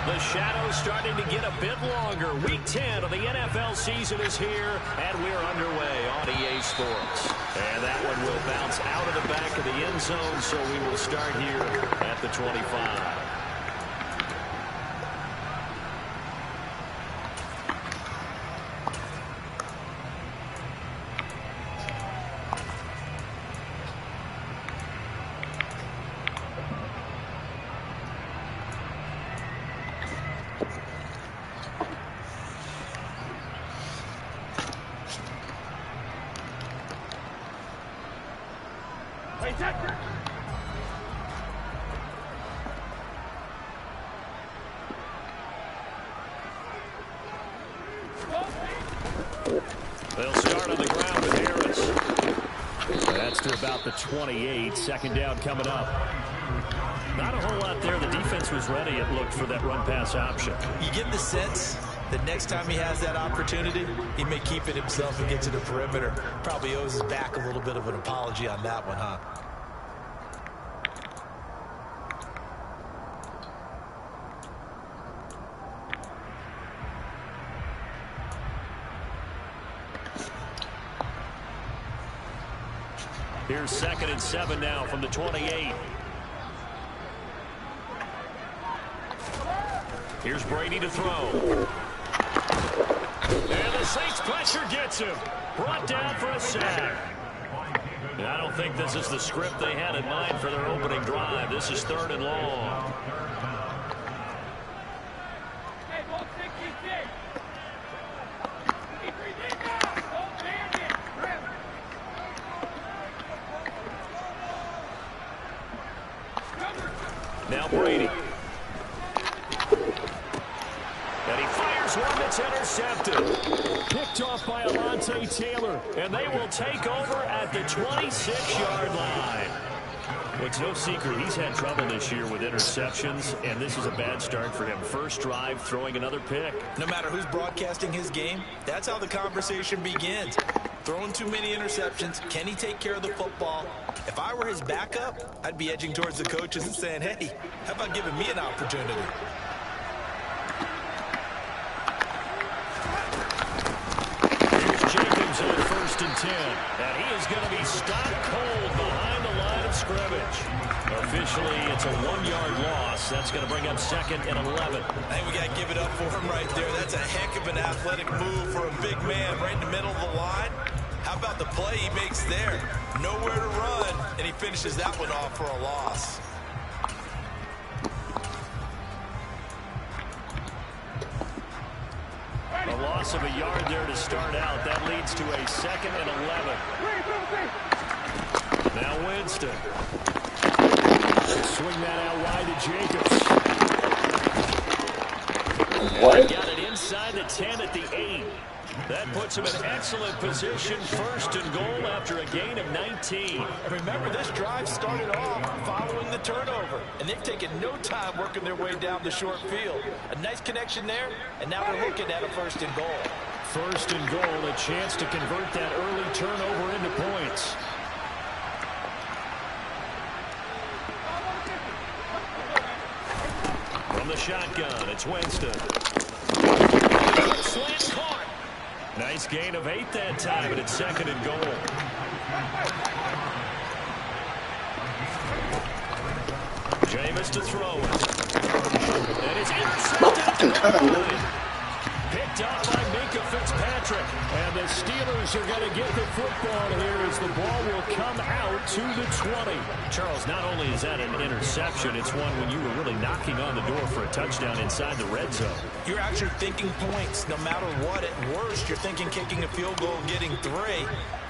The shadow's starting to get a bit longer. Week 10 of the NFL season is here, and we're underway on EA Sports. And that one will bounce out of the back of the end zone, so we will start here at the 25. They'll start on the ground with Harris. That's to about the 28. Second down coming up. Not a whole lot there. The defense was ready, it looked, for that run-pass option. You get the sense that next time he has that opportunity, he may keep it himself and get to the perimeter. Probably owes his back a little bit of an apology on that one, huh? Here's 2nd and 7 now from the 28. Here's Brady to throw. And the Saints pressure gets him. Brought down for a sack. And I don't think this is the script they had in mind for their opening drive. This is 3rd and long. Now Brady. And he fires one that's intercepted. Picked off by Alontae Taylor. And they will take over at the 26-yard line. Well, it's no secret he's had trouble this year with interceptions, and this is a bad start for him. First drive, throwing another pick. No matter who's broadcasting his game, that's how the conversation begins. Throwing too many interceptions. Can he take care of the football? If I were his backup, I'd be edging towards the coaches and saying, hey, how about giving me an opportunity? Here's Jacobs on 1st and 10. And he is going to be stopped cold behind the line of scrimmage. Officially, it's a 1-yard loss. That's going to bring up 2nd and 11. I think we got to give it up for him right there. That's a heck of an athletic move for a big man right in the middle of the line. How about the play he makes there? Nowhere to run, and he finishes that one off for a loss. A loss of a yard there to start out. That leads to a 2nd and 11. Now Winston. Swing that out wide to Jacobs. What? Got it inside the 10 at the 8. That puts him in excellent position, 1st and goal after a gain of 19. Remember, this drive started off following the turnover, and they've taken no time working their way down the short field. A nice connection there, and now they're looking at a 1st and goal. 1st and goal, a chance to convert that early turnover into points. From the shotgun, it's Winston. Slant caught. Nice gain of 8 that time, and it's 2nd and goal. Jameis to throw it. And it's intercepted at the goal line. Picked up by Minka Fitzpatrick. And the Steelers are going to get the football here as the ball will come out to the 20. Charles, not only is that an interception, it's one when you were really knocking on the door for a touchdown inside the red zone. You're actually thinking points no matter what. At worst, you're thinking kicking a field goal and getting 3.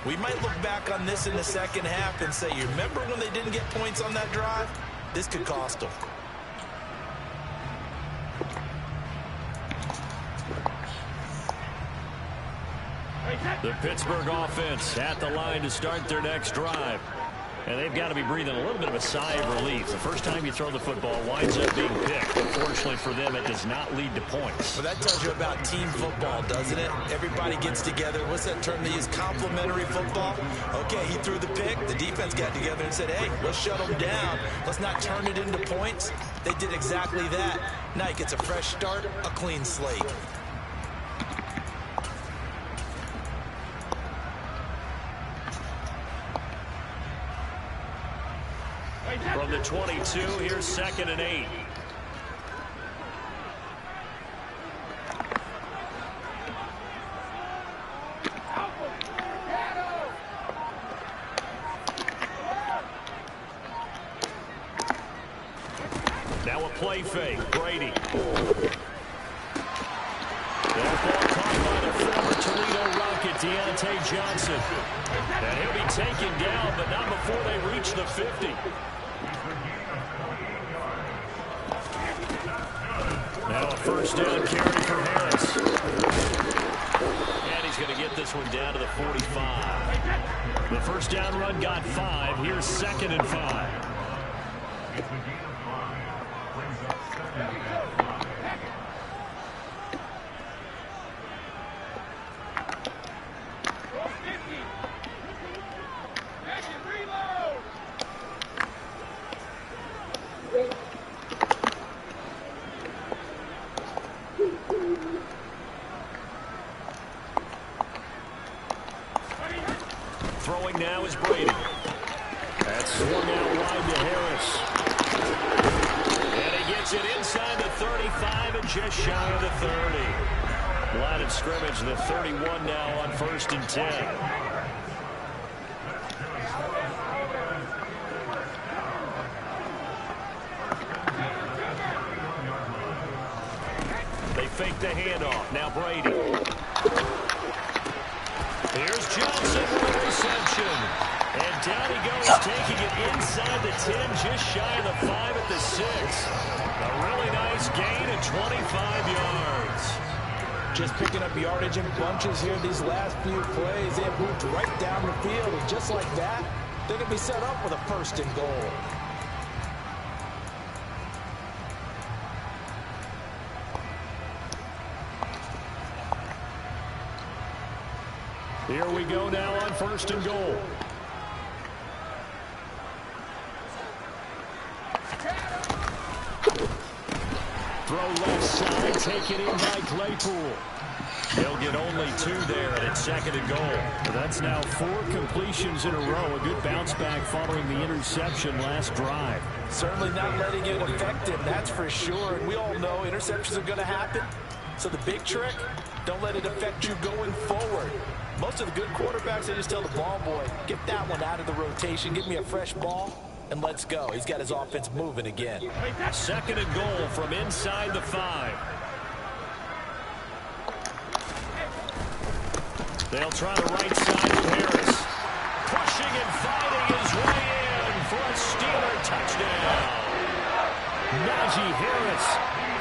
We might look back on this in the second half and say, you remember when they didn't get points on that drive? This could cost them. The Pittsburgh offense at the line to start their next drive. And they've got to be breathing a little bit of a sigh of relief. The first time you throw the football winds up being picked. But fortunately for them, it does not lead to points. Well, that tells you about team football, doesn't it? Everybody gets together. What's that term they use? Complementary football? Okay, he threw the pick. The defense got together and said, hey, let's shut them down. Let's not turn it into points. They did exactly that. Now he gets a fresh start, a clean slate. From the 22, here's 2nd and 8. Now a play fake. Brady. That ball caught by the former Toledo Rocket, Deontay Johnson. And he'll be taken down, but not before they reach the 50. Now a first down carry for Harris. And he's going to get this one down to the 45. The first down run got 5. Here's 2nd and 5. Throwing now is Brady. That's swung out wide to Harris. And he gets it inside the 35 and just shy of the 30. Line of scrimmage, the 31 now on 1st and 10. They fake the handoff. Now Brady. Here's Johnson with a reception. And down he goes, taking it inside the 10, just shy of the 5 at the 6. A really nice gain of 25 yards. Just picking up yardage in bunches here these last few plays. They have moved right down the field, and just like that, they're going to be set up with a 1st and goal. Here we go now on 1st and goal. Throw left side, taken in by Claypool. They'll get only 2 there, and it's 2nd and goal. That's now 4 completions in a row. A good bounce back following the interception last drive. Certainly not letting it affect him, that's for sure. And we all know interceptions are going to happen. So the big trick, don't let it affect you going forward. Most of the good quarterbacks, they just tell the ball boy, get that one out of the rotation, give me a fresh ball, and let's go. He's got his offense moving again. 2nd and goal from inside the 5. They'll try the right side with Harris. Pushing and fighting his way in for a Steeler touchdown. Najee Harris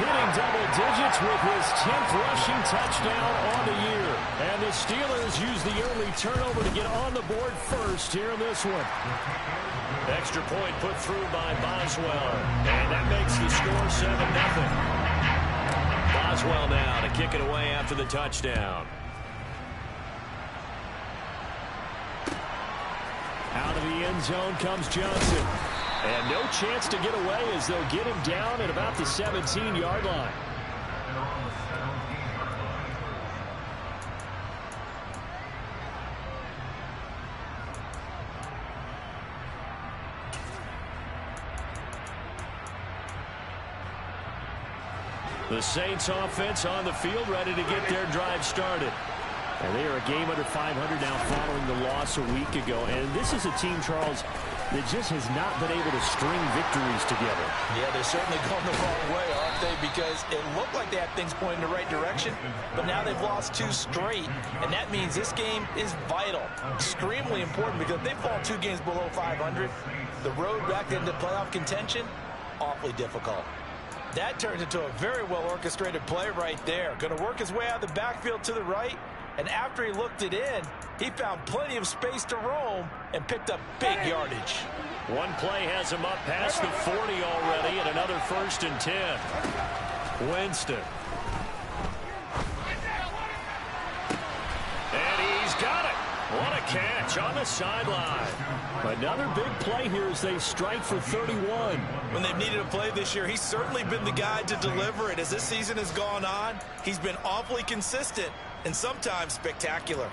hitting double digits with his 10th rushing touchdown on the year. And the Steelers use the early turnover to get on the board first here in this one. Extra point put through by Boswell. And that makes the score 7-0. Boswell now to kick it away after the touchdown. Out of the end zone comes Johnson. And no chance to get away as they'll get him down at about the 17-yard line. The Saints offense on the field, ready to get their drive started. And they are a game under 500 now following the loss a week ago. And this is a team, Charles, that just has not been able to string victories together. Yeah, they're certainly going the wrong way, aren't they? Because it looked like they had things pointing in the right direction, but now they've lost 2 straight, and that means this game is vital, extremely important, because if they fall 2 games below 500, the road back into playoff contention, awfully difficult. That turns into a very well-orchestrated play right there. Going to work his way out of the backfield to the right, And after he looked it in, he found plenty of space to roam and picked up big yardage. One play has him up past the 40 already, and another 1st and 10. Winston. And he's got it. What a catch on the sideline. Another big play here as they strike for 31. When they've needed a play this year, he's certainly been the guy to deliver it. As this season has gone on, he's been awfully consistent and sometimes spectacular.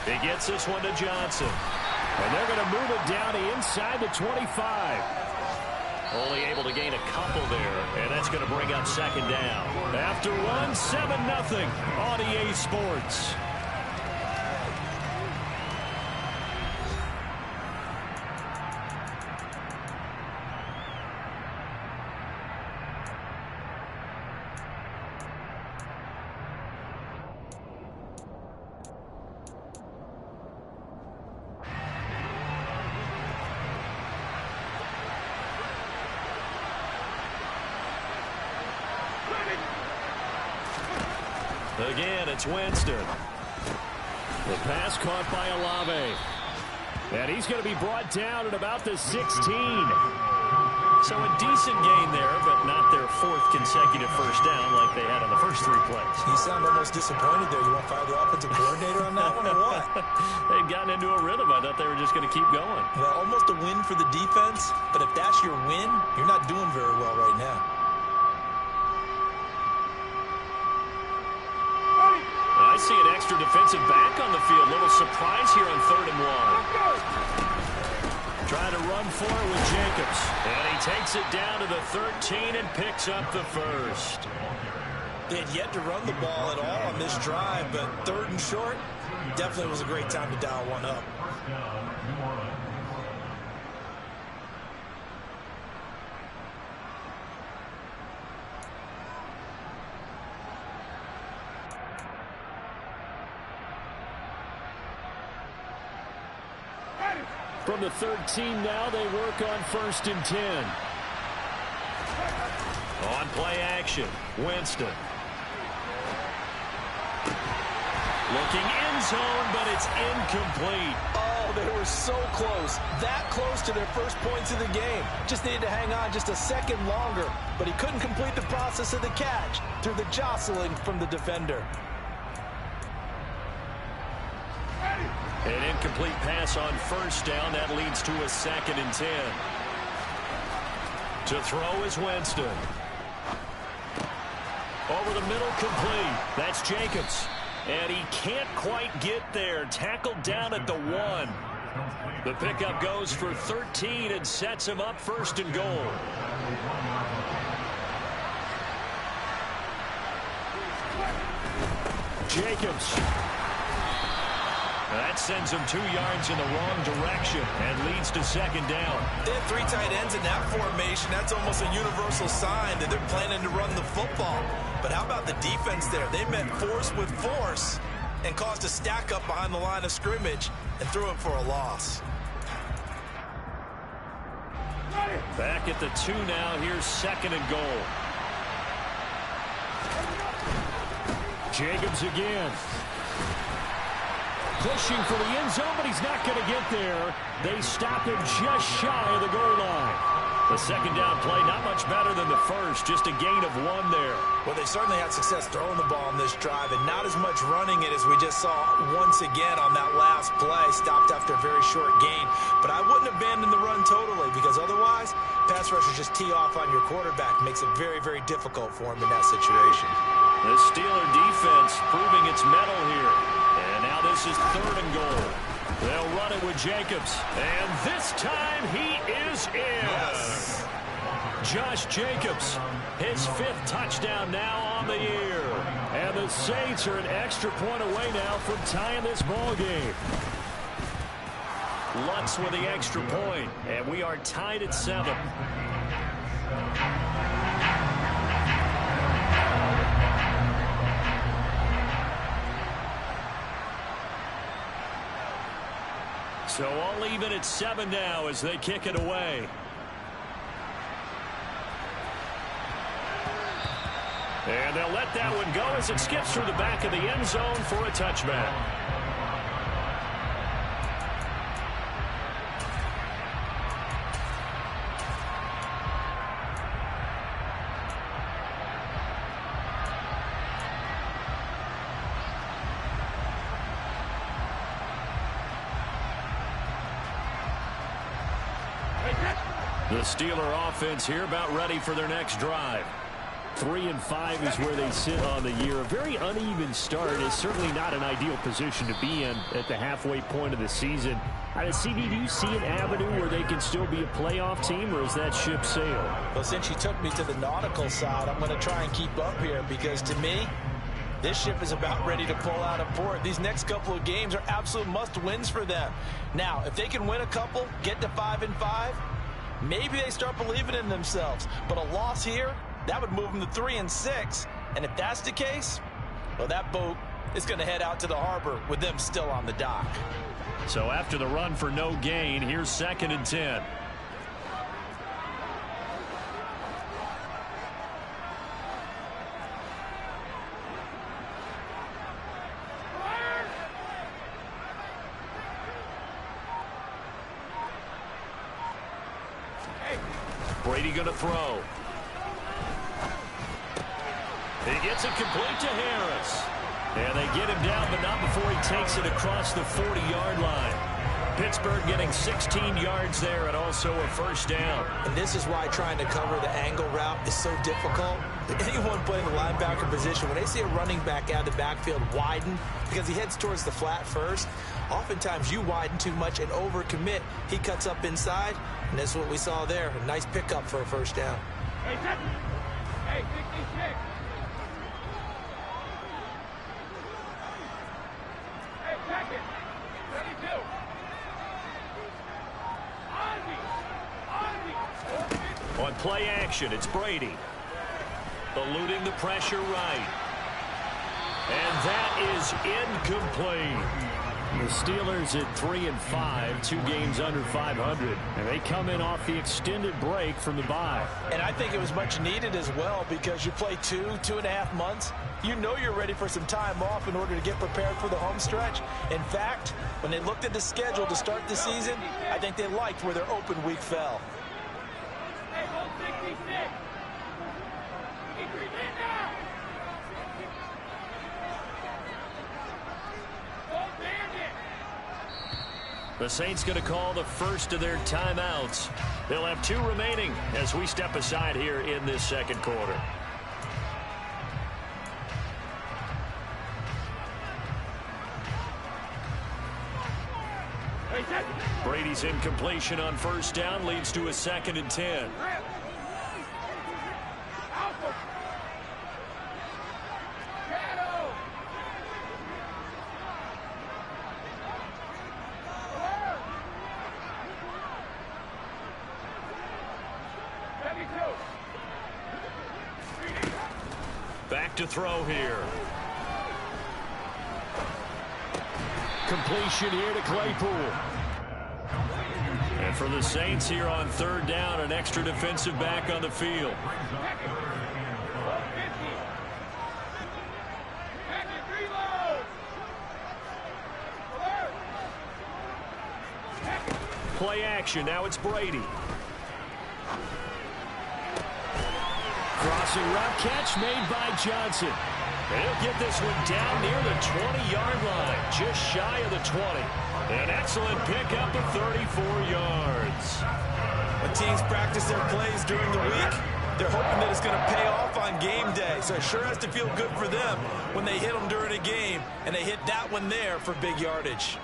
He gets this one to Johnson. And they're going to move it down to inside the 25. Only able to gain a couple there, and that's going to bring up 2nd down. After one, 7-0 on EA Sports. Again, it's Winston. The pass caught by Olave. And he's going to be brought down at about the 16. So a decent gain there, but not their 4th consecutive 1st down like they had on the first 3 plays. You sound almost disappointed there. You want to fire the offensive coordinator on that one or what? They'd gotten into a rhythm. I thought they were just going to keep going. Well, almost a win for the defense, but if that's your win, you're not doing very well right now. I see an extra defensive back on the field. Little surprise here on 3rd and 1. Trying to run for it with Jacobs. And he takes it down to the 13 and picks up the 1st. They had yet to run the ball at all on this drive, but 3rd and short, definitely was a great time to dial one up. From the 13 now, they work on 1st and 10. On play action, Winston. Looking end zone, but it's incomplete. Oh, they were so close. That close to their first points of the game. Just needed to hang on just a second longer, but he couldn't complete the process of the catch through the jostling from the defender. An incomplete pass on 1st down. That leads to a 2nd and 10. To throw is Winston. Over the middle, complete. That's Jacobs. And he can't quite get there. Tackled down at the 1. The pickup goes for 13 and sets him up 1st and goal. Jacobs. That sends him 2 yards in the wrong direction and leads to 2nd down. They have 3 tight ends in that formation. That's almost a universal sign that they're planning to run the football. But how about the defense there? They met force with force and caused a stack up behind the line of scrimmage and threw it for a loss. Back at the 2 now. Here's 2nd and goal. Jacobs again. Pushing for the end zone, but he's not going to get there. They stop him just shy of the goal line. The 2nd down play, not much better than the first, just a gain of 1 there. Well, they certainly had success throwing the ball on this drive, and not as much running it as we just saw once again on that last play. Stopped after a very short gain. But I wouldn't abandon the run totally, because otherwise, pass rushers just tee off on your quarterback. Makes it very, very difficult for him in that situation. The Steeler defense proving its mettle here. And now this is 3rd and goal. They'll run it with Jacobs. And this time he is in. Yes. Josh Jacobs, his 5th touchdown now on the year. And the Saints are an extra point away now from tying this ball game. Lutz with the extra point, and we are tied at 7. So all even at 7 now as they kick it away. And they'll let that one go as it skips through the back of the end zone for a touchback. The Steeler offense here about ready for their next drive. 3-5 is where they sit on the year. A very uneven start is certainly not an ideal position to be in at the halfway point of the season. CD, do you see an avenue where they can still be a playoff team, or is that ship sailed? Well, since you took me to the nautical side, I'm going to try and keep up here because to me, this ship is about ready to pull out of port. These next couple of games are absolute must-wins for them. Now, if they can win a couple, get to 5-5, maybe they start believing in themselves. But a loss here, that would move them to 3-6. And if that's the case, well, that boat is going to head out to the harbor with them still on the dock. So after the run for no gain, here's 2nd and 10. Brady going to throw. He gets it complete to Harris. And they get him down, but not before he takes it across the 40-yard line. Pittsburgh getting 16 yards there and also a first down. And this is why trying to cover the angle route is so difficult. Anyone playing the linebacker position, when they see a running back out of the backfield widen because he heads towards the flat first, oftentimes you widen too much and overcommit. He cuts up inside, and that's what we saw there. A nice pickup for a first down. Hey, 66. Hey, second. 32. On play action, it's Brady. Eluding the pressure right. And that is incomplete. The Steelers at 3-5, 2 games under 500. And they come in off the extended break from the bye. And I think it was much needed as well because you play 2.5 months. You know you're ready for some time off in order to get prepared for the home stretch. In fact, when they looked at the schedule to start the season, I think they liked where their open week fell. Hey, 166. Increase it now. The Saints going to call the first of their timeouts. They'll have 2 remaining as we step aside here in this second quarter. Brady's incompletion on first down leads to a 2nd and 10. Back to throw here. Completion here to Claypool. And for the Saints here on 3rd down, an extra defensive back on the field. Play action, now it's Brady. Crossing route catch made by Johnson. He'll get this one down near the 20-yard line, just shy of the 20. An excellent pickup of 34 yards. When teams practice their plays during the week, they're hoping that it's going to pay off on game day. So it sure has to feel good for them when they hit them during a game, and they hit that one there for big yardage.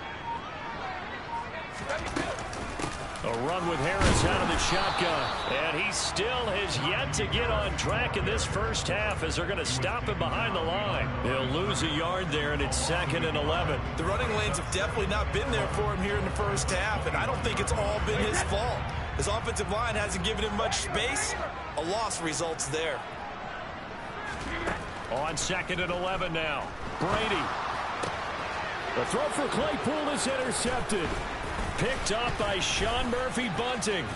A run with Harris out of the shotgun. And he still has yet to get on track in this first half as they're going to stop him behind the line. They'll lose a yard there, and it's 2nd and 11. The running lanes have definitely not been there for him here in the first half, and I don't think it's all been his fault. His offensive line hasn't given him much space. A loss results there. On 2nd and 11 now. Brady. The throw for Claypool is intercepted. Picked off by Sean Murphy-Bunting.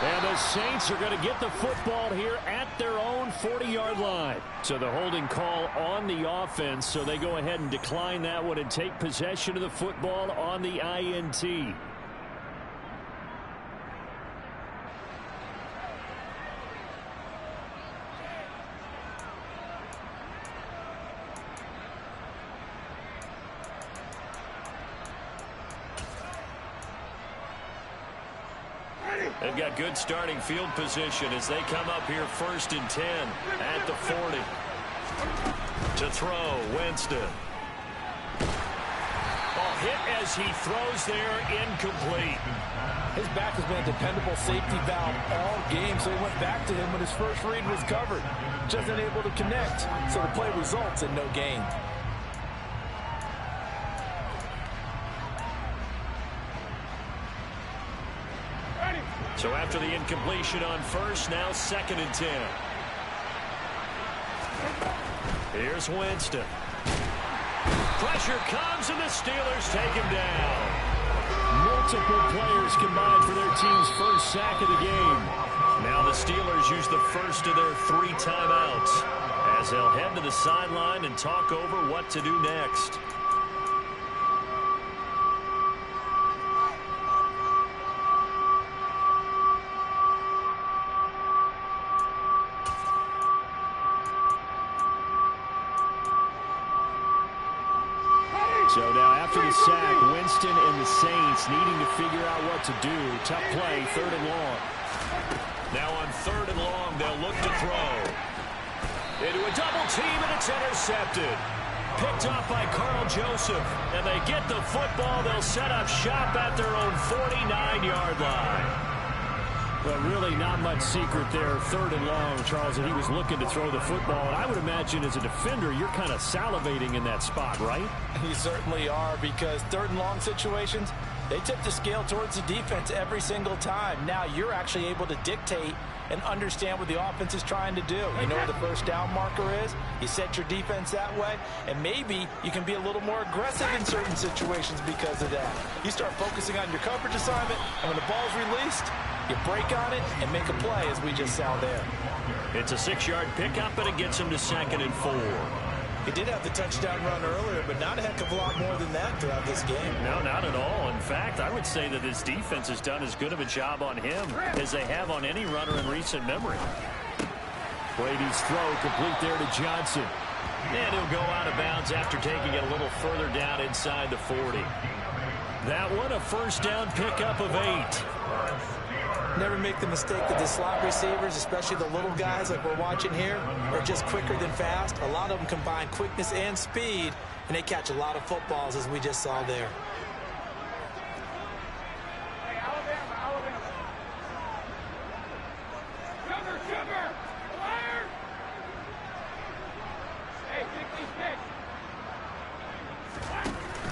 And the Saints are going to get the football here at their own 40-yard line. So the holding call on the offense, so they go ahead and decline that one and take possession of the football on the INT. They've got good starting field position as they come up here 1st and 10 at the 40. To throw, Winston. Ball hit as he throws there, incomplete. His back has been a dependable safety valve all game, so he went back to him when his first read was covered. Just unable to connect, so the play results in no gain. So after the incompletion on first, now 2nd and 10. Here's Winston. Pressure comes, and the Steelers take him down. Multiple players combined for their team's first sack of the game. Now the Steelers use the first of their 3 timeouts as they'll head to the sideline and talk over what to do next. So now after the sack, Winston and the Saints needing to figure out what to do. Tough play, 3rd and long. Now on 3rd and long, they'll look to throw. Into a double team, and it's intercepted. Picked off by Carl Joseph. And they get the football. They'll set up shop at their own 49-yard line. But really not much secret there. 3rd and long, Charles, and he was looking to throw the football. And I would imagine as a defender, you're kind of salivating in that spot, right? You certainly are, because 3rd and long situations, they tip the scale towards the defense every single time. Now you're actually able to dictate and understand what the offense is trying to do. You know where the first down marker is. You set your defense that way, and maybe you can be a little more aggressive in certain situations because of that. You start focusing on your coverage assignment, and when the ball's released, you break on it and make a play, as we just saw there. It's a 6-yard pickup, but it gets him to 2nd and 4. He did have the touchdown run earlier, but not a heck of a lot more than that throughout this game. No, not at all. In fact, I would say that his defense has done as good of a job on him as they have on any runner in recent memory. Brady's throw complete there to Johnson. And he'll go out of bounds after taking it a little further down inside the 40. That one, a first down pickup of 8. Never make the mistake that the slot receivers, especially the little guys like we're watching here, are just quicker than fast. A lot of them combine quickness and speed, and they catch a lot of footballs, as we just saw there. Hey, Alabama. Sugar. Fire. Hey, 66.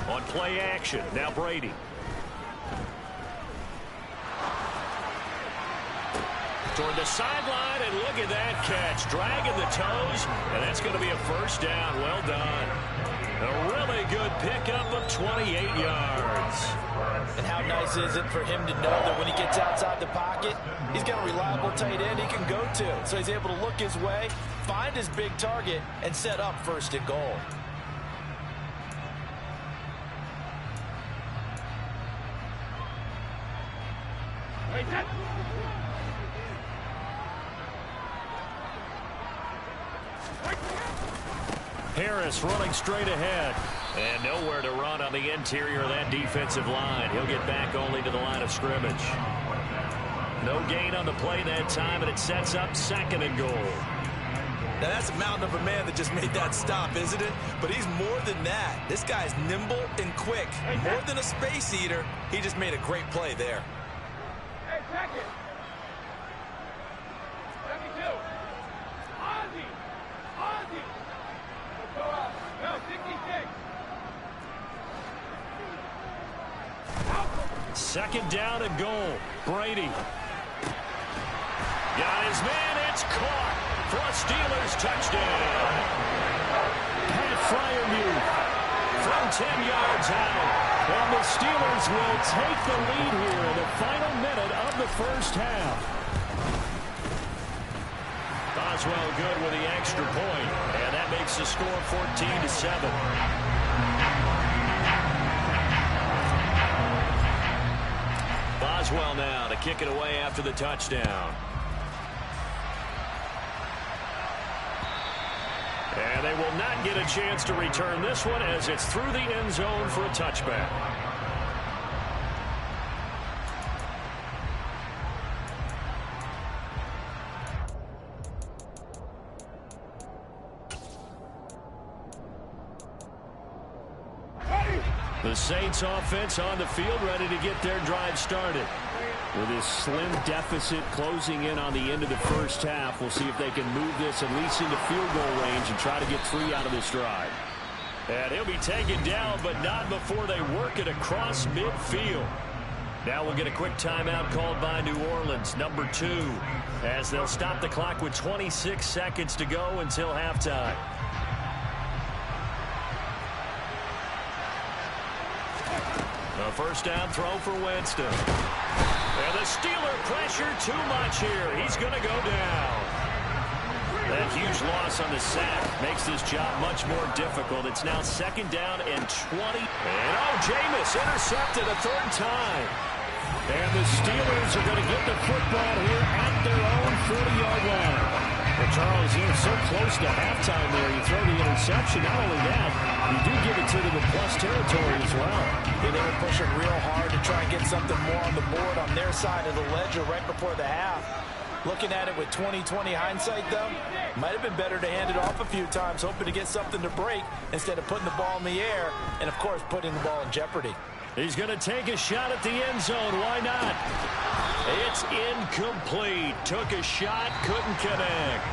On play action, now Brady. Toward the sideline, and look at that catch. Dragging the toes, and that's going to be a first down. Well done. A really good pickup of 28 yards. And how nice is it for him to know that when he gets outside the pocket, he's got a reliable tight end he can go to. So he's able to look his way, find his big target, and set up 1st and goal. Wait, that. Harris running straight ahead. And nowhere to run on the interior of that defensive line. He'll get back only to the line of scrimmage. No gain on the play that time, and it sets up 2nd and goal. Now that's a mountain of a man that just made that stop, isn't it? But he's more than that. This guy's nimble and quick. More than a space eater, he just made a great play there. Hey, check it. 72. Ozzy. Let's go up. No, 66. 2nd down and goal. Brady. Got his man. It's caught for a Steelers touchdown. Pat Fryermuth from 10 yards out. And the Steelers will take the lead here in the final minute of the first half. Boswell good with the extra point, and that makes the score 14-7. Boswell now to kick it away after the touchdown. And they will not get a chance to return this one as it's through the end zone for a touchback. The Saints offense on the field ready to get their drive started. With this slim deficit closing in on the end of the first half, we'll see if they can move this at least into field goal range and try to get 3 out of this drive. And he'll be taken down, but not before they work it across midfield. Now we'll get a quick timeout called by New Orleans, number 2, as they'll stop the clock with 26 seconds to go until halftime. A first down throw for Winston. And the Steeler pressure too much here. He's going to go down. That huge loss on the sack makes this job much more difficult. It's now second down and 20. And Jameis intercepted a third time. And the Steelers are going to get the football here at their own 40-yard line. Well, Charles, you're so close to halftime there. You throw the interception. Not only that, you do give it to them in plus territory as well. Yeah, they were pushing real hard to try and get something more on the board on their side of the ledger right before the half. Looking at it with 20/20 hindsight, though, might have been better to hand it off a few times, hoping to get something to break instead of putting the ball in the air and, of course, putting the ball in jeopardy. He's going to take a shot at the end zone. Why not? It's incomplete. Took a shot, couldn't connect.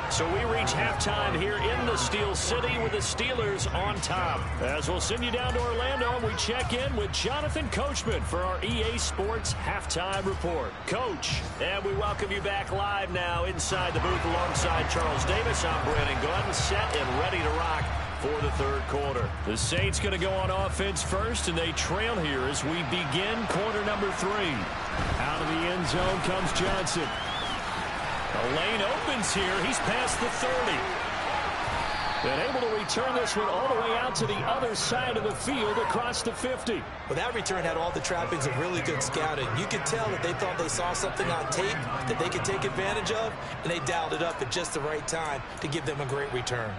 So we reach halftime here in the Steel City with the Steelers on top. As we'll send you down to Orlando, we check in with Jonathan Coachman for our EA Sports Halftime Report. Coach, and we welcome you back live now inside the booth alongside Charles Davis. I'm Brandon Gordon, set and ready to rock for the third quarter. The Saints going to go on offense first, and they trail here as we begin quarter number 3. Out of the end zone comes Johnson. The lane opens here. He's past the 30. And able to return this one all the way out to the other side of the field across the 50. Well, that return had all the trappings of really good scouting. You could tell that they thought they saw something on tape that they could take advantage of, and they dialed it up at just the right time to give them a great return.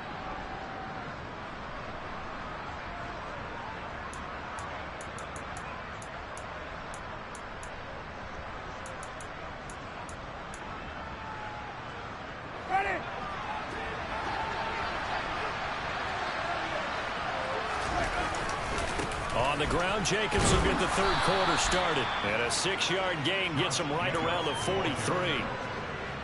On the ground, Jacobs will get the third quarter started. And a 6-yard gain gets them right around the 43.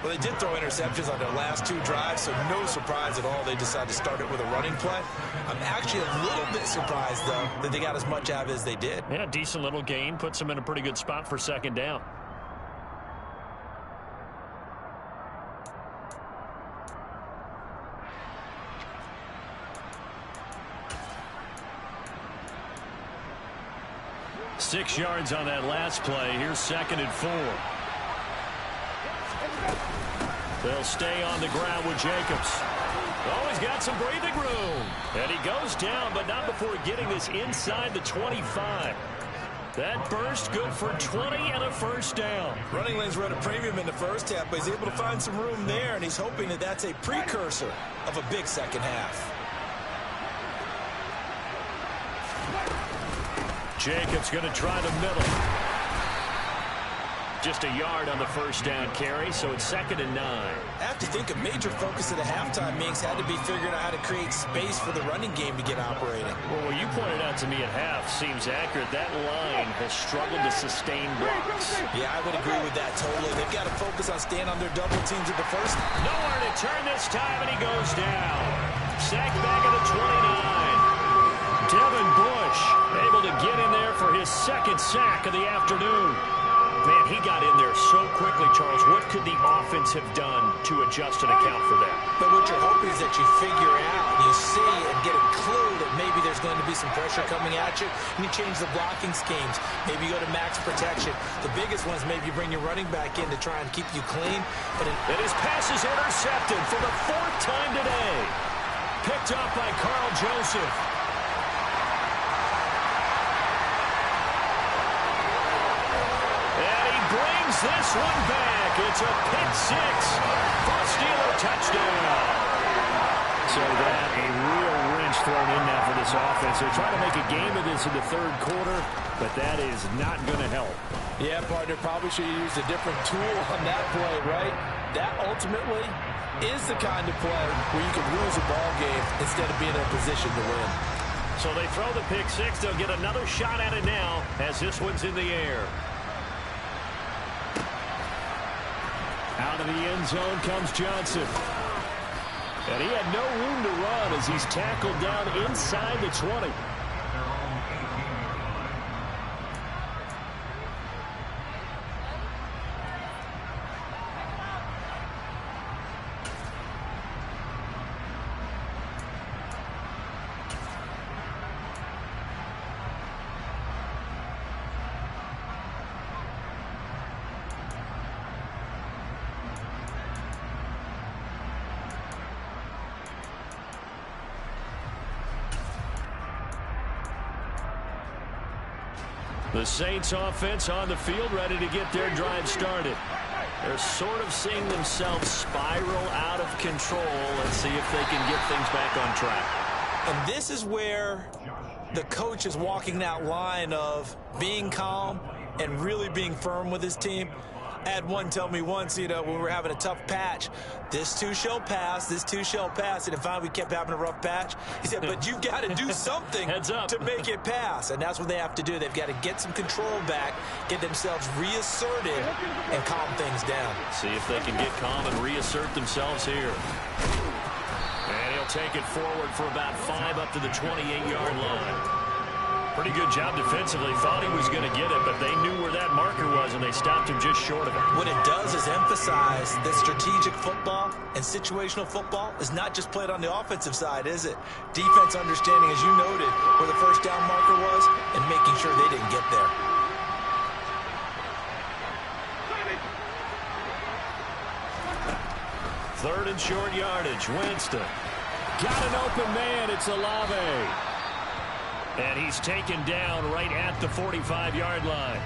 Well, they did throw interceptions on their last 2 drives, so no surprise at all they decided to start it with a running play. I'm actually a little bit surprised, though, that they got as much out of it as they did. Yeah, decent little gain. Puts them in a pretty good spot for second down. Six yards on that last play. Here's second and 4. They'll stay on the ground with Jacobs. Oh, he's got some breathing room. And he goes down, but not before getting this inside the 25. That burst good for 20 and a first down. Running lanes were at a premium in the first half, but he's able to find some room there, and he's hoping that that's a precursor of a big second half. Jacobs going to try the middle. Just a yard on the first down carry, so it's second and 9. I have to think a major focus of the halftime meetings had to be figuring out how to create space for the running game to get operating. Well, what you pointed out to me at half seems accurate. That line has struggled to sustain blocks. Yeah, I would agree with that totally. They've got to focus on staying on their double teams at the first. Nowhere to turn this time, and he goes down. Sacked back at the 29. Devin Bush able to get in there for his second sack of the afternoon. Man, he got in there so quickly, Charles. What could the offense have done to adjust and account for that? But what you're hoping is that you figure out, and you see and get a clue that maybe there's going to be some pressure coming at you, and you change the blocking schemes. Maybe you go to max protection. The biggest one is maybe you bring your running back in to try and keep you clean. And his pass is intercepted for the 4th time today. Picked up by Carl Joseph. Brings this one back. It's a pick 6 for a Steeler touchdown. So that a real wrench thrown in now for this offense. They're trying to make a game of this in the 3rd quarter, but that is not going to help. Yeah, partner, probably should have used a different tool on that play, right? That ultimately is the kind of play where you can lose a ball game instead of being in a position to win. So they throw the pick 6. They'll get another shot at it now as this one's in the air. Out of the end zone comes Johnson. And he had no room to run as he's tackled down inside the 20. The Saints offense on the field, ready to get their drive started. They're sort of seeing themselves spiral out of control. Let's see if they can get things back on track. And this is where the coach is walking that line of being calm and really being firm with his team. I had one tell me once, when we were having a tough patch, this too shall pass, this too shall pass. And finally we kept having a rough patch. He said, but you've got to do something to make it pass. And that's what they have to do. They've got to get some control back, get themselves reasserted, and calm things down. See if they can get calm and reassert themselves here. And he'll take it forward for about 5 up to the 28-yard line. Pretty good job defensively. Thought he was going to get it, but they knew where that marker was, and they stopped him just short of it. What it does is emphasize that strategic football and situational football is not just played on the offensive side, is it? Defense understanding, as you noted, where the first down marker was and making sure they didn't get there. Third and short yardage. Winston. Got an open man. It's Olave. And he's taken down right at the 45-yard line.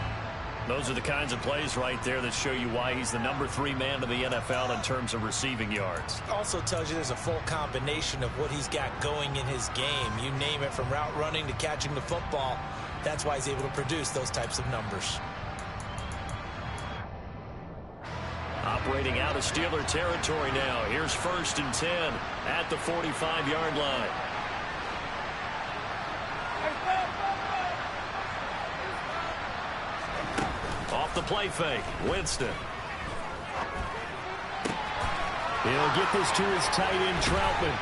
Those are the kinds of plays right there that show you why he's the number 3 man in the NFL in terms of receiving yards. Also tells you there's a full combination of what he's got going in his game. You name it, from route running to catching the football. That's why he's able to produce those types of numbers. Operating out of Steeler territory now. Here's 1st and 10 at the 45-yard line. Off the play fake, Winston. He'll get this to his tight end, Troutman.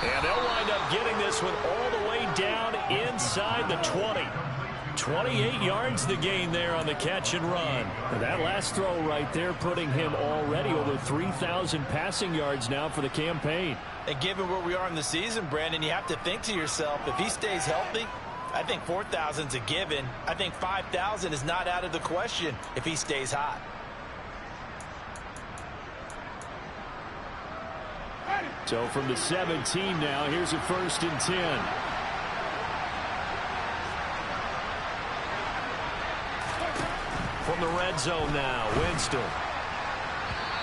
And they'll wind up getting this one all the way down inside the 20. 28 yards the gain there on the catch and run. And that last throw right there putting him already over 3,000 passing yards now for the campaign. And given where we are in the season, Brandon, you have to think to yourself, if he stays healthy, I think 4,000's a given. I think 5,000 is not out of the question if he stays hot. So from the 17 now, here's a 1st and 10. From the red zone now, Winston.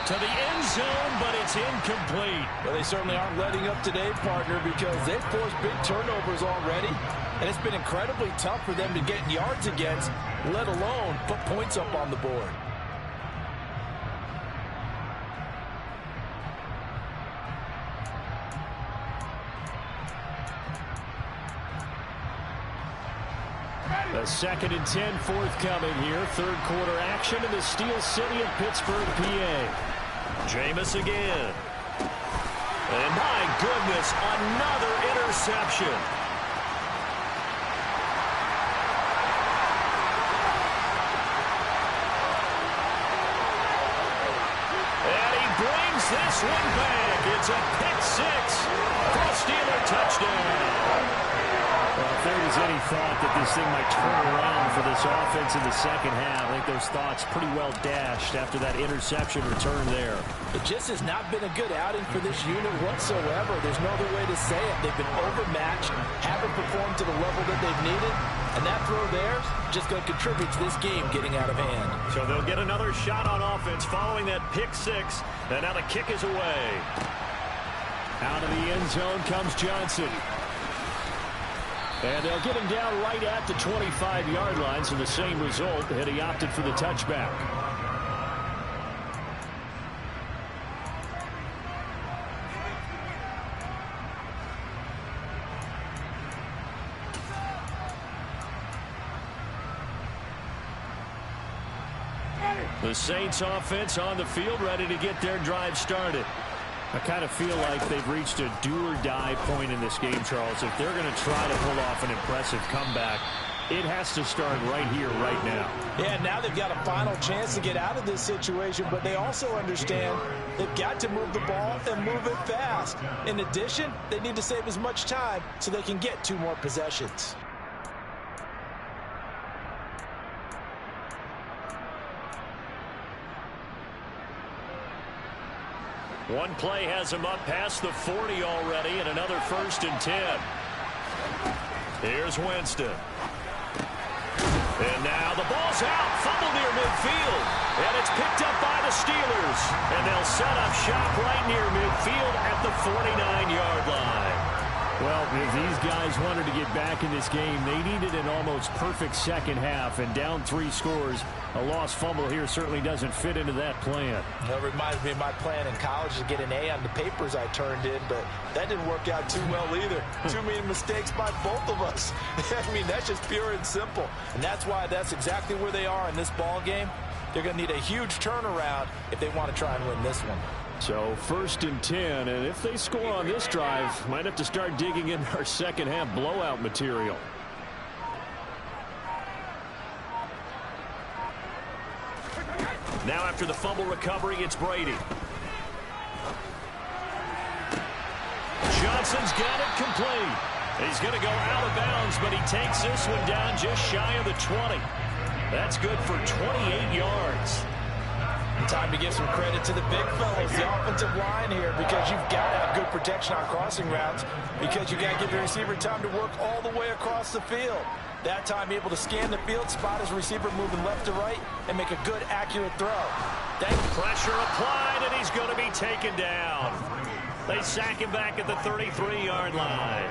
To the end zone, but it's incomplete. Well, they certainly aren't letting up today, partner, because they've forced big turnovers already. And it's been incredibly tough for them to get yards against, let alone put points up on the board. A 2nd and 10 forthcoming here. 3rd quarter action in the Steel City of Pittsburgh, PA. Jameis again. And my goodness, another interception. swing back. It's a pick six for a Steeler touchdown. Well, if there was any thought that this thing might turn around for this offense in the second half, I think those thoughts pretty well dashed after that interception return there. It just has not been a good outing for this unit whatsoever. There's no other way to say it. They've been overmatched, haven't performed to the level that they've needed, and that throw there is just going to contribute to this game getting out of hand. So they'll get another shot on offense following that pick six, and now the kick is away. Out of the end zone comes Johnson. And they'll get him down right at the 25-yard line, so the same result, and he opted for the touchback. The Saints offense on the field, ready to get their drive started. I kind of feel like they've reached a do-or-die point in this game, Charles. If they're going to try to pull off an impressive comeback, it has to start right here, right now. Yeah, now they've got a final chance to get out of this situation, but they also understand they've got to move the ball and move it fast. In addition, they need to save as much time so they can get 2 more possessions. One play has him up past the 40 already, and another 1st and 10. Here's Winston. And now the ball's out. Fumble near midfield. And it's picked up by the Steelers. And they'll set up shop right near midfield at the 49-yard line. Well, if these guys wanted to get back in this game, they needed an almost perfect second half, and down 3 scores. A lost fumble here certainly doesn't fit into that plan. That reminds me of my plan in college to get an A on the papers I turned in, but that didn't work out too well either. Too many mistakes by both of us. I mean, that's just pure and simple. And that's why that's exactly where they are in this ball game. They're going to need a huge turnaround if they want to try and win this one. So 1st and 10, and if they score on this drive, might have to start digging in our second half blowout material. Now after the fumble recovery, it's Brady. Johnson's got it complete. He's going to go out of bounds, but he takes this one down just shy of the 20. That's good for 28 yards. Time to give some credit to the big fellas, the offensive line here, because you've got to have good protection on crossing routes, because you got to give the receiver time to work all the way across the field. That time able to scan the field, spot his receiver moving left to right, and make a good, accurate throw. That pressure applied, and he's going to be taken down. They sack him back at the 33-yard line.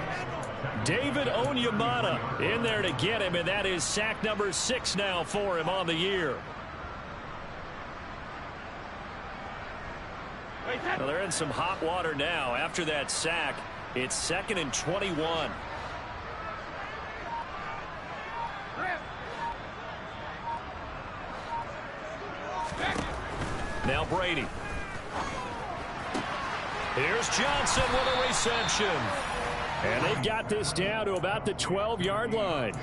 David Onyemata in there to get him, and that is sack number 6 now for him on the year. Well, they're in some hot water now. After that sack, it's 2nd and 21. Now Brady. Here's Johnson with a reception. And they've got this down to about the 12-yard line.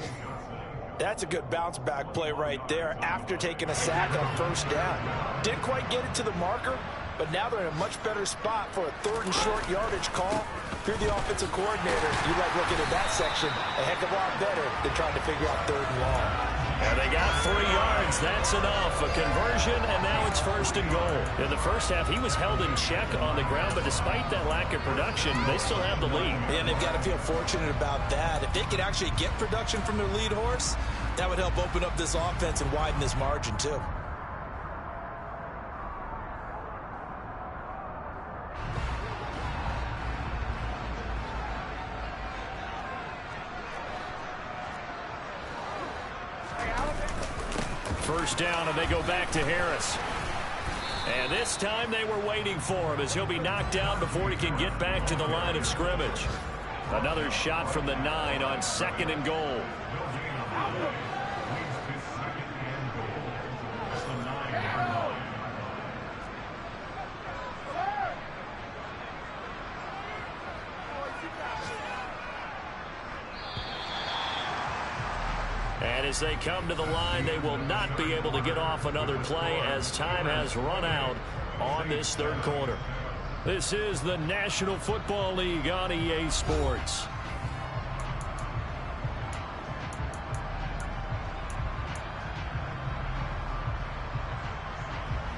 That's a good bounce back play right there after taking a sack on 1st down. Didn't quite get it to the marker, but now they're in a much better spot for a 3rd and short yardage call. If you're the offensive coordinator, you like looking at that section a heck of a lot better than trying to figure out 3rd and long. And they got 3 yards. That's enough. A conversion, and now it's 1st and goal. In the first half, he was held in check on the ground, but despite that lack of production, they still have the lead. And they've got to feel fortunate about that. If they could actually get production from their lead horse, that would help open up this offense and widen this margin, too. First down, and they go back to Harris. And this time they were waiting for him as he'll be knocked down before he can get back to the line of scrimmage. Another shot from the 9 on 2nd and goal. And as they come to the line, they will not be able to get off another play as time has run out on this 3rd quarter. This is the National Football League on EA Sports.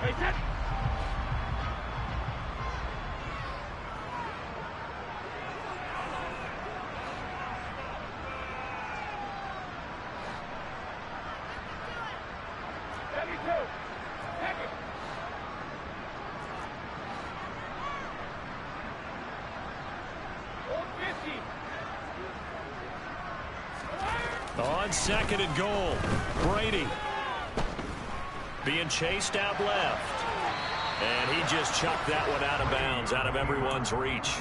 Hey, set. On second and goal, Brady being chased out left. And he just chucked that one out of bounds, out of everyone's reach.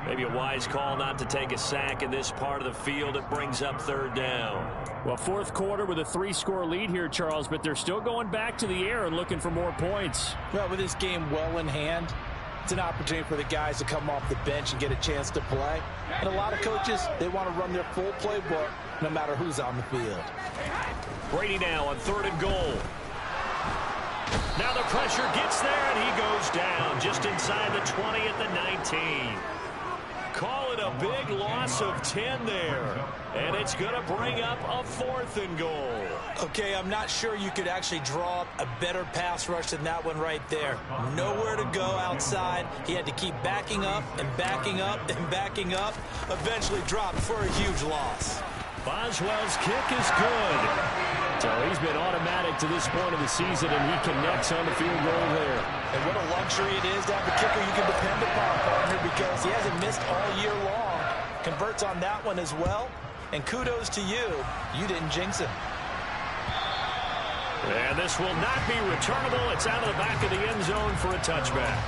Maybe a wise call not to take a sack in this part of the field. It brings up third down. Well, fourth quarter with a 3-score lead here, Charles, but they're still going back to the air and looking for more points. Well, with this game well in hand, it's an opportunity for the guys to come off the bench and get a chance to play. And a lot of coaches, they want to run their full playbook no matter who's on the field. Brady now on third and goal. Now the pressure gets there, and he goes down just inside the 20 at the 19. Call it a big loss of 10 there. And it's going to bring up a fourth and goal. Okay, I'm not sure you could actually draw up a better pass rush than that one right there. Nowhere to go outside. He had to keep backing up and backing up and backing up. Eventually dropped for a huge loss. Boswell's kick is good. So he's been automatic to this point of the season, and he connects on the field goal there. And what a luxury it is to have a kicker you can depend upon, partner, because he hasn't missed all year long. Converts on that one as well. And kudos to you. You didn't jinx him. And this will not be returnable. It's out of the back of the end zone for a touchback.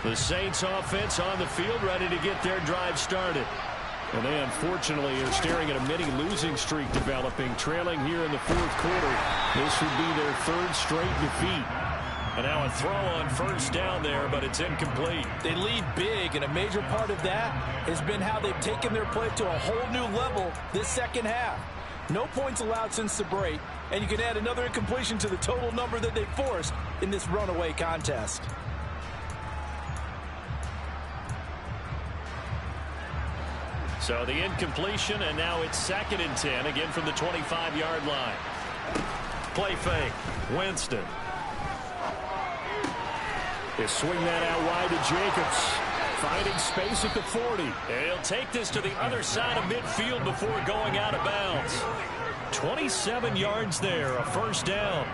The Saints offense on the field, ready to get their drive started. And they unfortunately are staring at a mini losing streak developing, trailing here in the fourth quarter. This would be their third straight defeat. And now a throw on first down there, but it's incomplete. They lead big, and a major part of that has been how they've taken their play to a whole new level this second half. No points allowed since the break, and you can add another incompletion to the total number that they forced in this runaway contest. So the incompletion, and now it's second and 10, again from the 25-yard line. Play fake. Winston. They swing that out wide to Jacobs. Finding space at the 40. And he'll take this to the other side of midfield before going out of bounds. 27 yards there, a first down.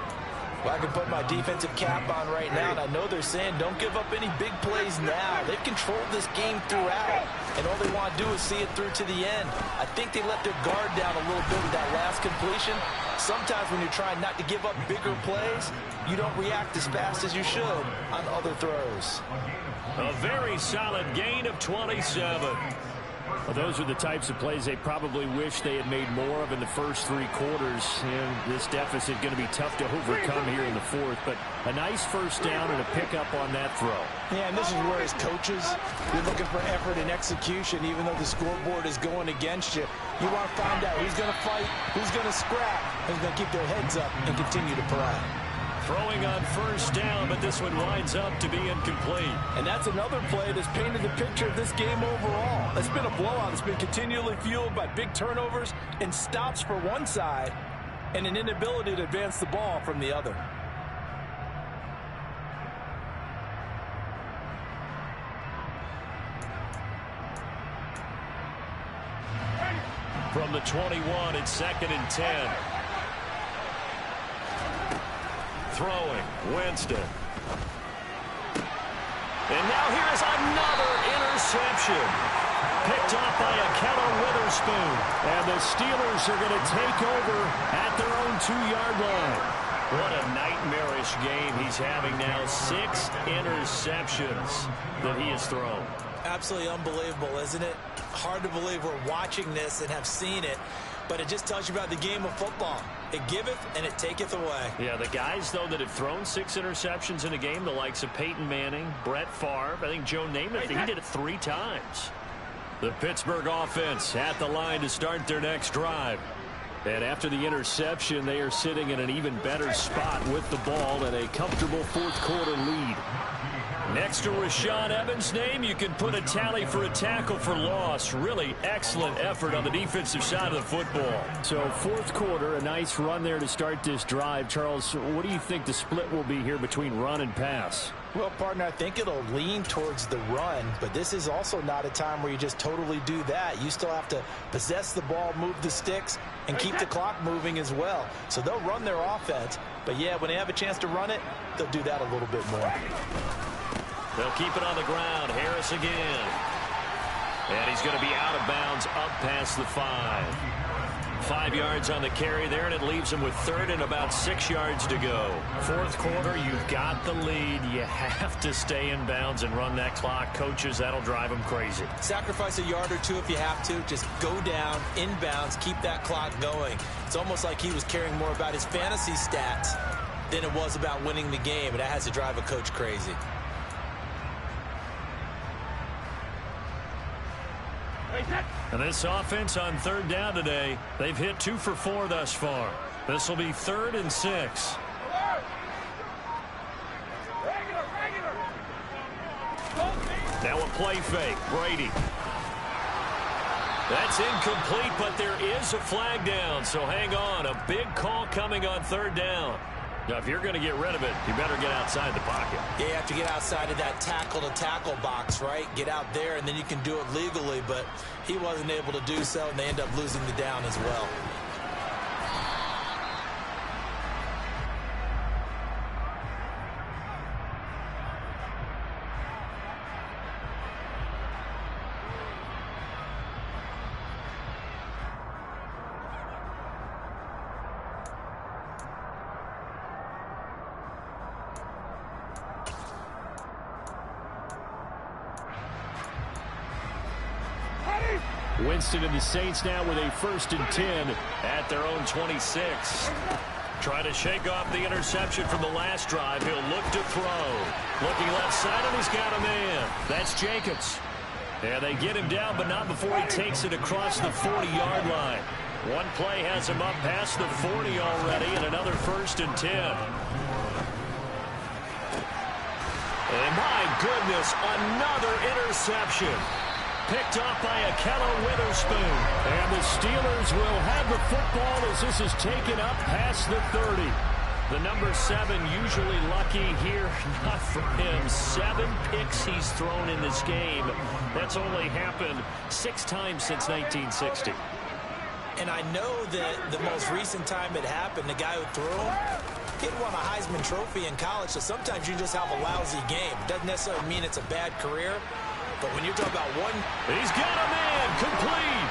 Well, I can put my defensive cap on right now, and I know they're saying don't give up any big plays now. They've controlled this game throughout, and all they want to do is see it through to the end. I think they let their guard down a little bit with that last completion. Sometimes when you're trying not to give up bigger plays, you don't react as fast as you should on other throws. A very solid gain of 27. Well, those are the types of plays they probably wish they had made more of in the first three quarters. And this deficit going to be tough to overcome here in the fourth. But a nice first down and a pickup on that throw. Yeah, and this is where as coaches, you're looking for effort and execution, even though the scoreboard is going against you. You want to find out who's going to fight, who's going to scrap, who's going to keep their heads up and continue to play. Throwing on first down, but this one winds up to be incomplete. And that's another play that's painted the picture of this game overall. It's been a blowout. It's been continually fueled by big turnovers and stops for one side and an inability to advance the ball from the other. From the 21, it's second and 10. Throwing, Winston. And now here's another interception. Picked off by a Keller Witherspoon. And the Steelers are going to take over at their own 2-yard line. What a nightmarish game he's having now. 6 interceptions that he has thrown. Absolutely unbelievable, isn't it? Hard to believe we're watching this and have seen it. but it just tells you about the game of football. It giveth and it taketh away. Yeah, the guys, though, that have thrown 6 interceptions in a game, the likes of Peyton Manning, Brett Favre, I think Joe Namath, he did it 3 times. The Pittsburgh offense at the line to start their next drive. And after the interception, they are sitting in an even better spot with the ball and a comfortable fourth-quarter lead. Next to Rashaan Evans' name, you can put a tally for a tackle for loss. Really excellent effort on the defensive side of the football. So fourth quarter, a nice run there to start this drive. Charles, what do you think the split will be here between run and pass? Well, partner, I think it'll lean towards the run, but this is also not a time where you just totally do that. You still have to possess the ball, move the sticks, and keep the clock moving as well. So they'll run their offense, but yeah, when they have a chance to run it, they'll do that a little bit more. They'll keep it on the ground. Harris again. And he's going to be out of bounds up past the 5. 5 yards on the carry there, and it leaves him with 3rd and about 6 yards to go. Fourth quarter, you've got the lead. You have to stay in bounds and run that clock. Coaches, that'll drive them crazy. Sacrifice a yard or 2 if you have to. Just go down, in bounds, keep that clock going. It's almost like he was caring more about his fantasy stats than it was about winning the game, and that has to drive a coach crazy. And this offense on 3rd down today, they've hit 2 for 4 thus far. This will be 3rd and 6. Now a play fake. Brady. That's incomplete, but there is a flag down, so hang on. A big call coming on 3rd down. Now, if you're going to get rid of it, you better get outside the pocket. Yeah, you have to get outside of that tackle-to-tackle box, right? Get out there, and then you can do it legally, but he wasn't able to do so, and they end up losing the down as well. Winston and the Saints now with a 1st and 10 at their own 26. Trying to shake off the interception from the last drive. He'll look to throw. Looking left side, and he's got a man. That's Jacobs. And they get him down, but not before he takes it across the 40-yard line. One play has him up past the 40 already, and another 1st and 10. And my goodness, another interception. Picked off by Akello Witherspoon. And the Steelers will have the football as this is taken up past the 30. The number 7 usually lucky here. Not for him. 7 picks he's thrown in this game. That's only happened 6 times since 1960. And I know that the most recent time it happened, the guy who threw him, he won a Heisman Trophy in college, so sometimes you just have a lousy game. It doesn't necessarily mean it's a bad career. But when you're talking about one... He's got a man. Complete.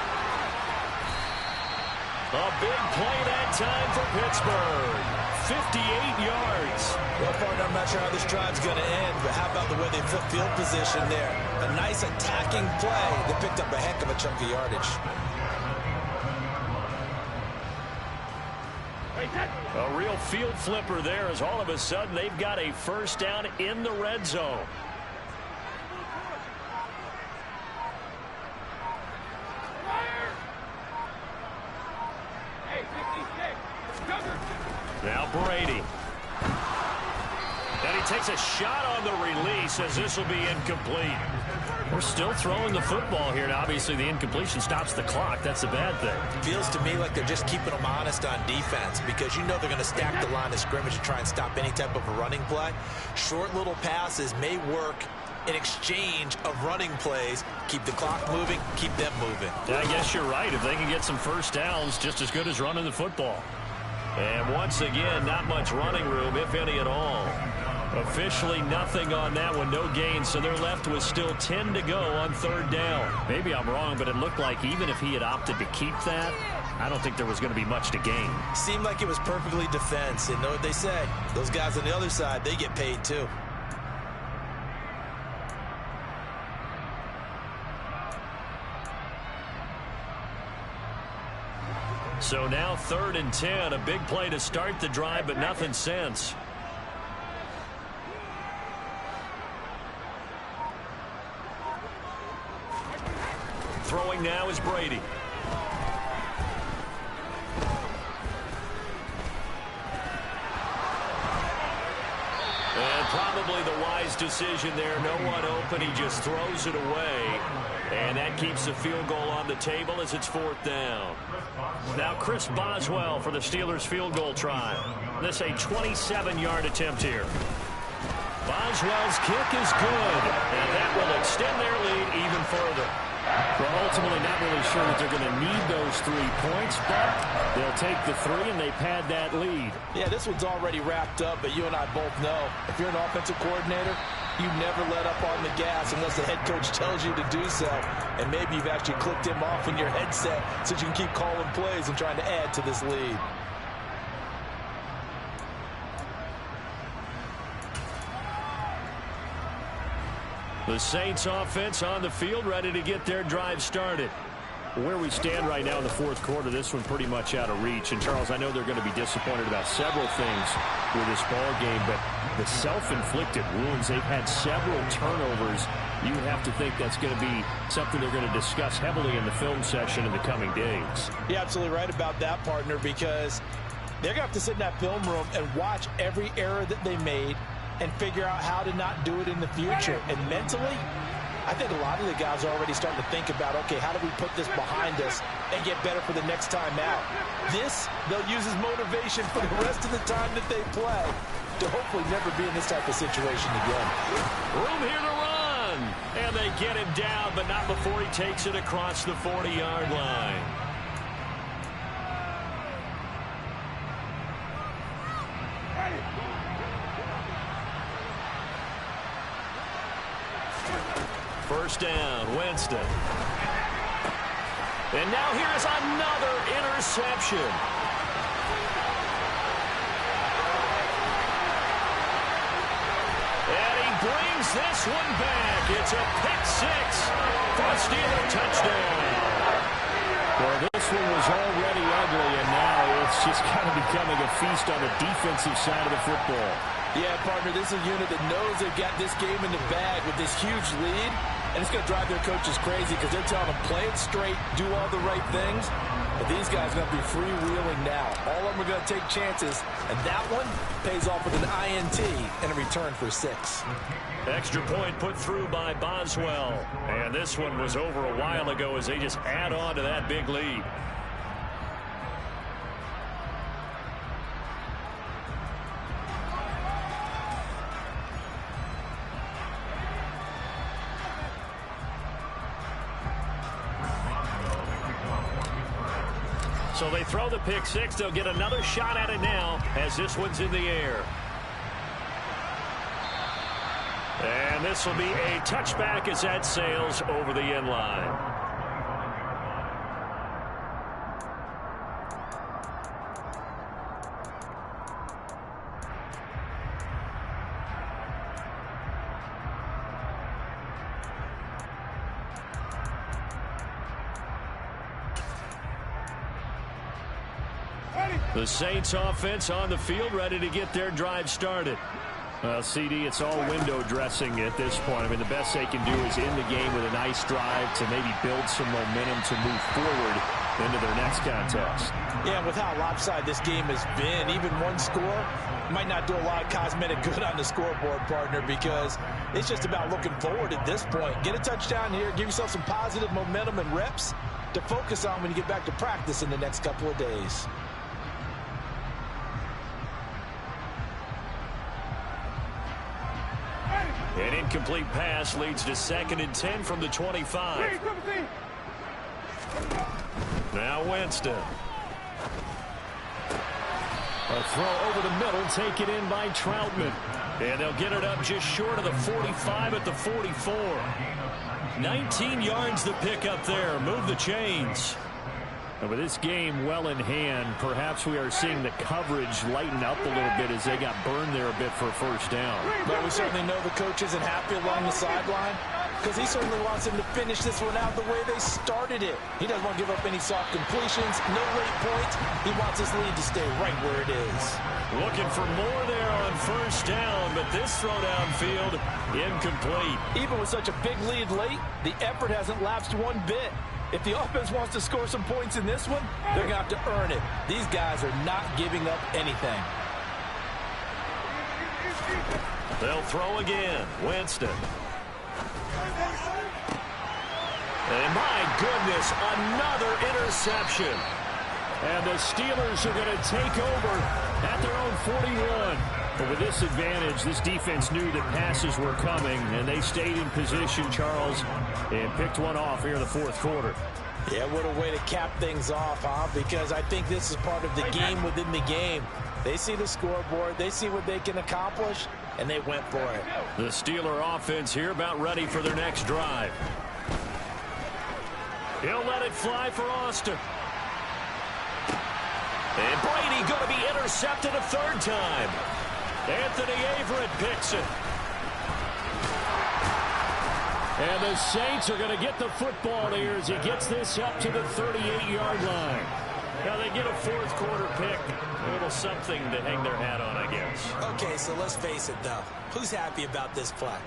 A big play that time for Pittsburgh. 58 yards. Well, partner, I'm not sure how this drive's going to end, but how about the way they flip field position there? A nice attacking play that picked up a heck of a chunk of yardage. A real field flipper there as all of a sudden they've got a 1st down in the red zone. Now Brady. And he takes a shot on the release as this will be incomplete. We're still throwing the football here. Now, obviously, the incompletion stops the clock. That's a bad thing. Feels to me like they're just keeping them honest on defense because you know they're going to stack the line of scrimmage to try and stop any type of a running play. Short little passes may work in exchange of running plays. Keep the clock moving, keep them moving. Yeah, I guess you're right. If they can get some 1st downs, just as good as running the football. And once again, not much running room, if any at all. Officially nothing on that one, no gain, so they're left with still 10 to go on 3rd down. Maybe I'm wrong, but it looked like even if he had opted to keep that, I don't think there was going to be much to gain. Seemed like it was perfectly defense, and know what they said. Those guys on the other side, they get paid too. So now 3rd and 10. A big play to start the drive, but nothing since. Throwing now is Brady. And probably the wise decision there. No one open. He just throws it away. And that keeps the field goal on the table as it's 4th down. Now Chris Boswell for the Steelers field goal try. This a 27-yard attempt here. Boswell's kick is good. And that will extend their lead even further. Well, ultimately not really sure that they're going to need those 3 points, but they'll take the 3 and they pad that lead. Yeah, this one's already wrapped up, but you and I both know if you're an offensive coordinator, you never let up on the gas unless the head coach tells you to do so. And maybe you've actually clicked him off in your headset so you can keep calling plays and trying to add to this lead. The Saints offense on the field, ready to get their drive started. Where we stand right now in the 4th quarter, this one pretty much out of reach. And, Charles, I know they're going to be disappointed about several things with this ball game, but the self-inflicted wounds, they've had several turnovers. You have to think that's going to be something they're going to discuss heavily in the film session in the coming days. You're absolutely right about that, partner, because they're going to have to sit in that film room and watch every error that they made and figure out how to not do it in the future. And mentally, I think a lot of the guys are already starting to think about, okay, how do we put this behind us and get better for the next time out? This, they'll use as motivation for the rest of the time that they play to hopefully never be in this type of situation again. Room here to run. And they get him down, but not before he takes it across the 40-yard line. First down, Winston. And now here is another interception. And he brings this one back. It's a pick 6 for a Steeler touchdown. Well, this one was already ugly, and now it's just kind of becoming a feast on the defensive side of the football. Yeah, partner, this is a unit that knows they've got this game in the bag with this huge lead, and it's going to drive their coaches crazy because they're telling them, play it straight, do all the right things. But these guys are going to be freewheeling now. All of them are going to take chances, and that one pays off with an INT and a return for 6. Extra point put through by Boswell. And this one was over a while ago as they just add on to that big lead. So they throw the pick 6. They'll get another shot at it now as this one's in the air. And this will be a touchback as that sails over the end line. The Saints offense on the field, ready to get their drive started. Well, CD, it's all window dressing at this point. I mean, the best they can do is end the game with a nice drive to maybe build some momentum to move forward into their next contest. Yeah, with how lopsided this game has been, even one score might not do a lot of cosmetic good on the scoreboard, partner, because it's just about looking forward at this point. Get a touchdown here, give yourself some positive momentum and reps to focus on when you get back to practice in the next couple of days. An incomplete pass leads to 2nd and 10 from the 25. Now Winston. A throw over the middle, taken in by Troutman. And they'll get it up just short of the 45 at the 44. 19 yards to pick up there. Move the chains. And with this game well in hand, perhaps we are seeing the coverage lighten up a little bit as they got burned there a bit for a first down. But we certainly know the coach isn't happy along the sideline. because he certainly wants them to finish this one out the way they started it. He doesn't want to give up any soft completions, no late points. He wants his lead to stay right where it is. Looking for more there on first down, but this throw downfield incomplete. Even with such a big lead late, the effort hasn't lapsed one bit. If the offense wants to score some points in this one, they're going to have to earn it. These guys are not giving up anything. They'll throw again. Winston. And my goodness, another interception. And the Steelers are going to take over at their own 41. But with this advantage, this defense knew that passes were coming, and they stayed in position, Charles, and picked one off here in the fourth quarter. Yeah, what a way to cap things off, huh? Because I think this is part of the game within the game. They see the scoreboard, they see what they can accomplish, and they went for it. The Steeler offense here about ready for their next drive. He'll let it fly for Austin. And Brady going to be intercepted a third time. Anthony Averett picks it. And the Saints are going to get the football here as he gets this up to the 38-yard line. Now they get a fourth quarter pick. A little something to hang their hat on, I guess. Okay, so let's face it, though. Who's happy about this play?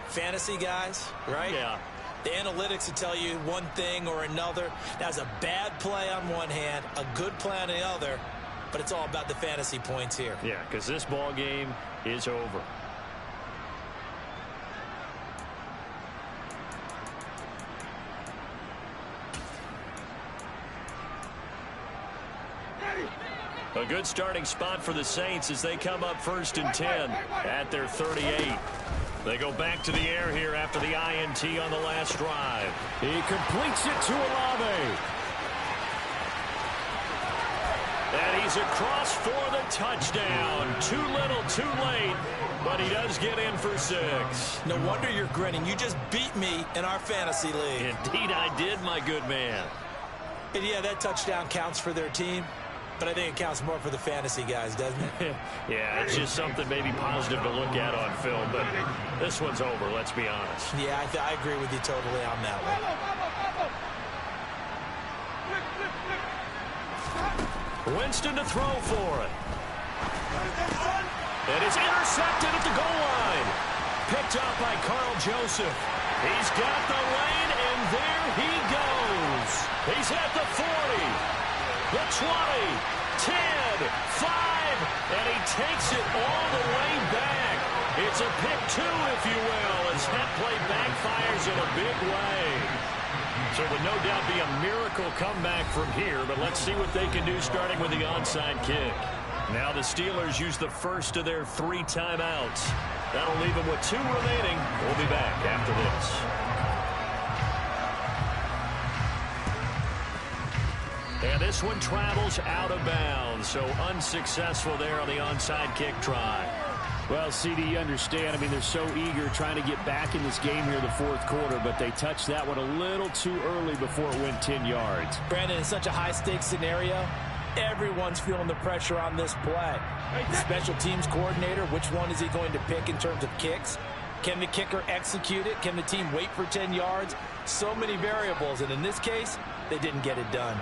Fantasy guys, right? Yeah. The analytics will tell you one thing or another. That's a bad play on one hand, a good play on the other, but it's all about the fantasy points here. Yeah, because this ball game is over. A good starting spot for the Saints as they come up 1st and 10 at their 38. They go back to the air here after the INT on the last drive. He completes it to Olave. And he's across for the touchdown. Too little, too late, but he does get in for 6. No wonder you're grinning. You just beat me in our fantasy league. Indeed I did, my good man. And yeah, that touchdown counts for their team, but I think it counts more for the fantasy guys, doesn't it? Yeah, it's just something maybe positive to look at on film, but this one's over, let's be honest. Yeah, I agree with you totally on that one. Winston to throw for it. It is intercepted at the goal line. Picked up by Carl Joseph. He's got the lane, and there he goes. He's at the 40, the 20, 10, 5, and he takes it all the way back. It's a pick 2, if you will, as that play backfires in a big way. So it would no doubt be a miracle comeback from here, but let's see what they can do starting with the onside kick. Now the Steelers use the first of their 3 timeouts. That'll leave them with 2 remaining. We'll be back after this. And this one travels out of bounds, so unsuccessful there on the onside kick try. Well, CD, you understand. I mean, they're so eager trying to get back in this game here in the fourth quarter, but they touched that one a little too early before it went 10 yards. Brandon, in such a high-stakes scenario, everyone's feeling the pressure on this play. The special teams coordinator, which one is he going to pick in terms of kicks? Can the kicker execute it? Can the team wait for 10 yards? So many variables, and in this case, they didn't get it done.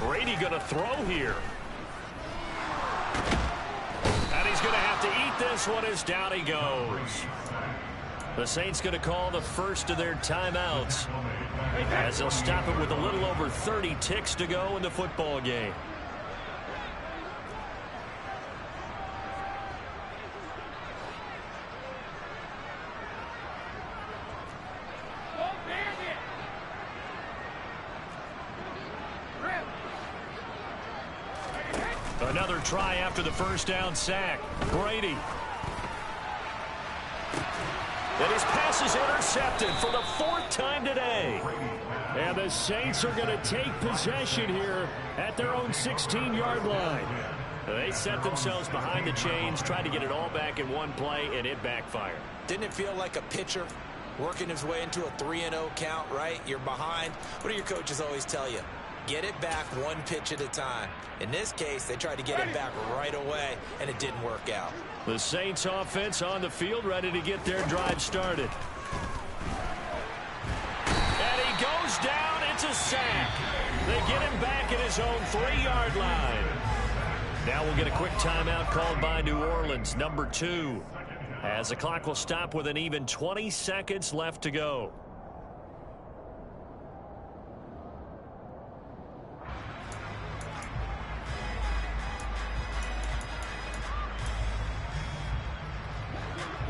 Brady going to throw here. And he's going to have to eat this one as down he goes. The Saints going to call the first of their timeouts as they'll stop it with a little over 30 ticks to go in the football game. Another try after the first down sack. Brady. And his pass is intercepted for the 4th time today. And the Saints are going to take possession here at their own 16-yard line. They set themselves behind the chains, tried to get it all back in one play, and it backfired. Didn't it feel like a pitcher working his way into a 3-0 count, right? You're behind. What do your coaches always tell you? Get it back one pitch at a time. In this case, they tried to get it back right away, and it didn't work out. The Saints offense on the field, ready to get their drive started. And he goes down. It's a sack. They get him back at his own 3-yard line. Now we'll get a quick timeout called by New Orleans, number 2. As the clock will stop with an even 20 seconds left to go.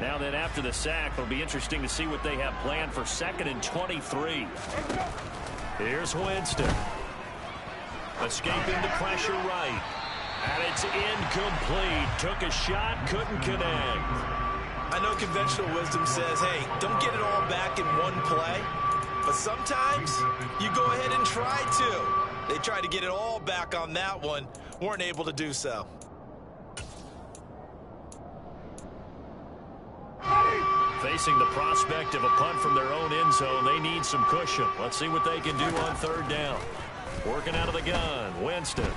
Now then, after the sack, it'll be interesting to see what they have planned for 2nd and 23. Here's Winston. Escaping the pressure right. And it's incomplete. Took a shot, couldn't connect. I know conventional wisdom says, hey, don't get it all back in one play. But sometimes you go ahead and try to. They tried to get it all back on that one. Weren't able to do so. Facing the prospect of a punt from their own end zone, they need some cushion. Let's see what they can do on 3rd down. Working out of the gun, Winston.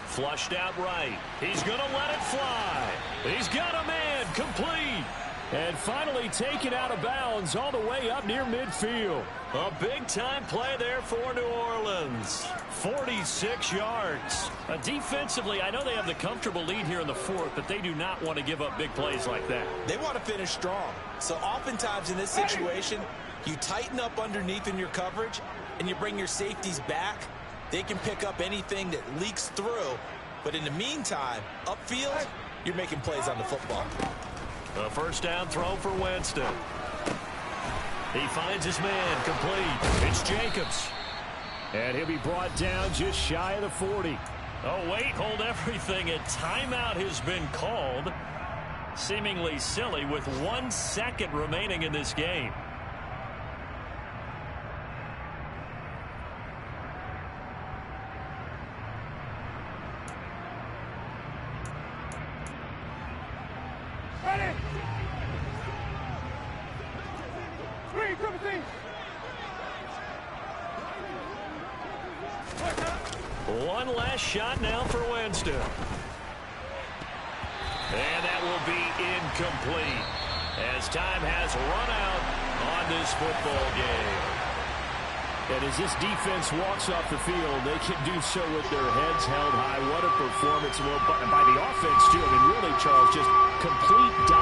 Flushed out right. He's going to let it fly. He's got a man, complete. And finally taken out of bounds all the way up near midfield. A big-time play there for New Orleans. 46 yards. Defensively, I know they have the comfortable lead here in the 4th, but they do not want to give up big plays like that. They want to finish strong. So oftentimes in this situation, you tighten up underneath in your coverage, and you bring your safeties back. They can pick up anything that leaks through. But in the meantime, upfield, you're making plays on the football. A 1st down throw for Winston. He finds his man, complete. It's Jacobs. And he'll be brought down just shy of the 40. Oh, wait, hold everything. A timeout has been called. Seemingly silly with 1 second remaining in this game. Ready? 3, 17. One last shot now for Winston. And that will be incomplete as time has run out on this football game. And as this defense walks off the field, they can do so with their heads held high. What a performance. Well, by the offense, too. I mean, really, Charles, just complete dominance.